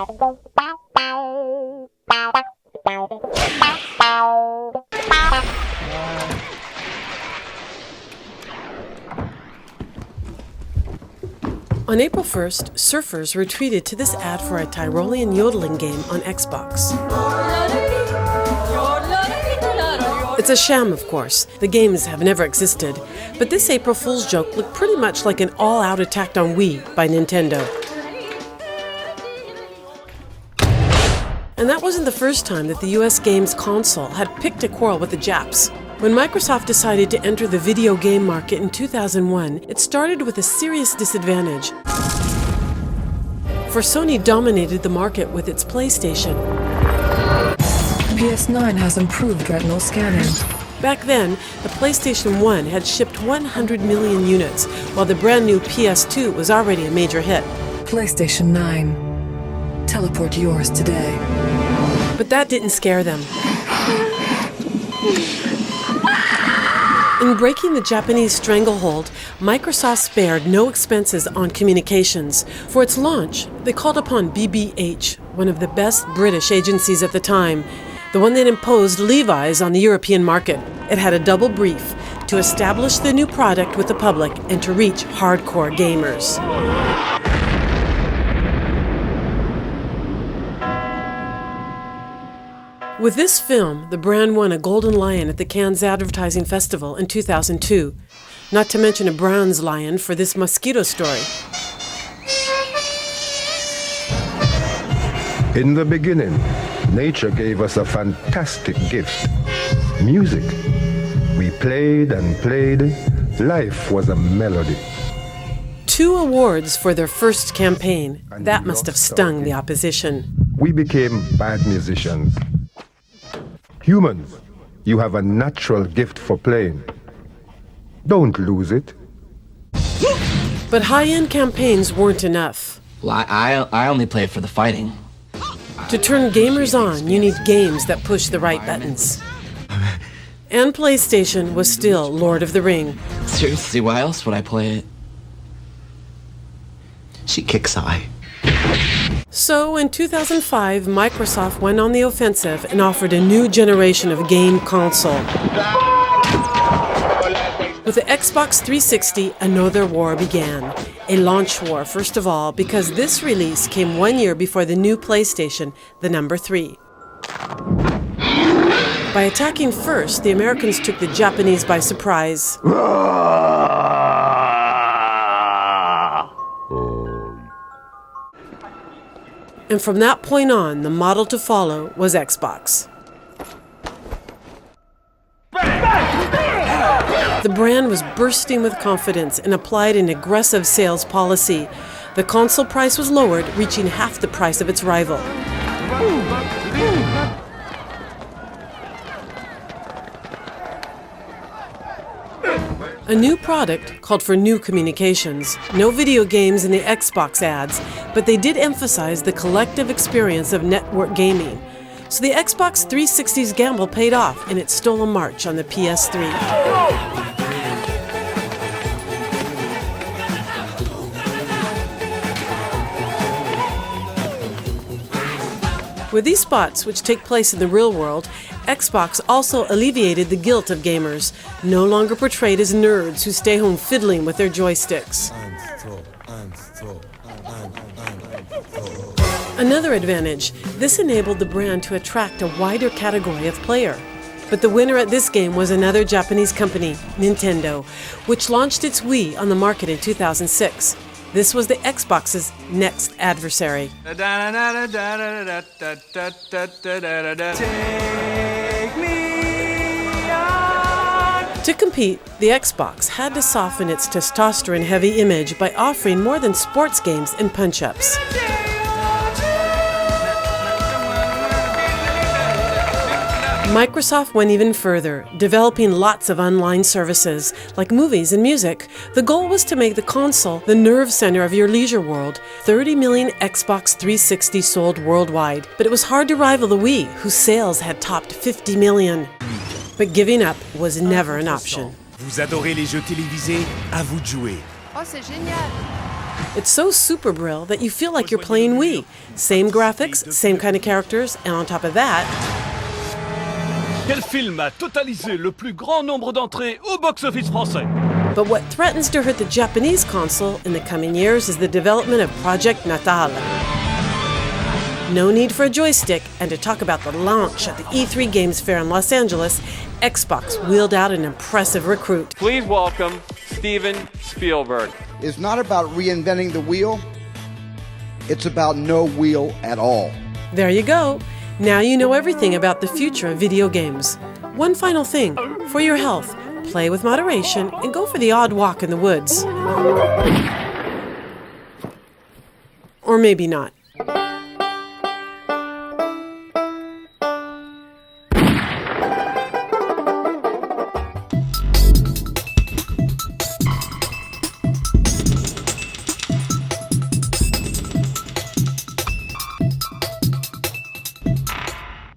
On April 1st, surfers retweeted to this ad for a Tyrolean yodeling game on Xbox. It's a sham, of course. The games have never existed. But this April Fool's joke looked pretty much like an all-out attack on Wii by Nintendo. And that wasn't the first time that the US games console had picked a quarrel with the Japs. When Microsoft decided to enter the video game market in 2001, it started with a serious disadvantage. For Sony dominated the market with its PlayStation. PS9 has improved retinal scanning. Back then, the PlayStation 1 had shipped 100 million units, while the brand new PS2 was already a major hit. PlayStation 9. Teleport yours today. But that didn't scare them. In breaking the Japanese stranglehold, Microsoft spared no expenses on communications. For its launch, they called upon BBH, one of the best British agencies at the time, the one that imposed Levi's on the European market. It had a double brief: to establish the new product with the public and to reach hardcore gamers. With this film, the brand won a Golden Lion at the Cannes Advertising Festival in 2002, not to mention a Bronze Lion for this mosquito story. In the beginning, nature gave us a fantastic gift: music. We played and played. Life was a melody. 2 awards for their first campaign. That must have stung the opposition. We became bad musicians. Humans, you have a natural gift for playing. Don't lose it. But high-end campaigns weren't enough. Well, I only play for the fighting. To turn gamers on, you need games that push the right buttons. And PlayStation was still Lord of the Ring. Seriously, why else would I play it? She kicks eye. So in 2005, Microsoft went on the offensive and offered a new generation of game console. With the Xbox 360, another war began. A launch war, first of all, because this release came 1 year before the new PlayStation, the number 3. By attacking first, the Americans took the Japanese by surprise. And from that point on, the model to follow was Xbox. The brand was bursting with confidence and applied an aggressive sales policy. The console price was lowered, reaching half the price of its rival. A new product called for new communications. No video games in the Xbox ads, but they did emphasize the collective experience of network gaming. So the Xbox 360's gamble paid off, and it stole a march on the PS3. With these spots, which take place in the real world, Xbox also alleviated the guilt of gamers, no longer portrayed as nerds who stay home fiddling with their joysticks. Another advantage, this enabled the brand to attract a wider category of player. But the winner at this game was another Japanese company, Nintendo, which launched its Wii on the market in 2006. This was the Xbox's next adversary. To compete, the Xbox had to soften its testosterone-heavy image by offering more than sports games and punch-ups. Microsoft went even further, developing lots of online services, like movies and music. The goal was to make the console the nerve center of your leisure world. 30 million Xbox 360 sold worldwide, but it was hard to rival the Wii, whose sales had topped 50 million. But giving up was never an option. Vous adorez les jeux télévisés? À vous de jouer. Oh, c'est génial! It's so super brill that you feel like you're playing Wii. Same graphics, same kind of characters, and on top of that... Quel film a totalisé le plus grand nombre d'entrées au box-office français? But what threatens to hurt the Japanese console in the coming years is the development of Project Natal. No need for a joystick, and to talk about the launch at the E3 Games Fair in Los Angeles, Xbox wheeled out an impressive recruit. Please welcome Steven Spielberg. It's not about reinventing the wheel, it's about no wheel at all. There you go. Now you know everything about the future of video games. One final thing, for your health, play with moderation and go for the odd walk in the woods. Or maybe not.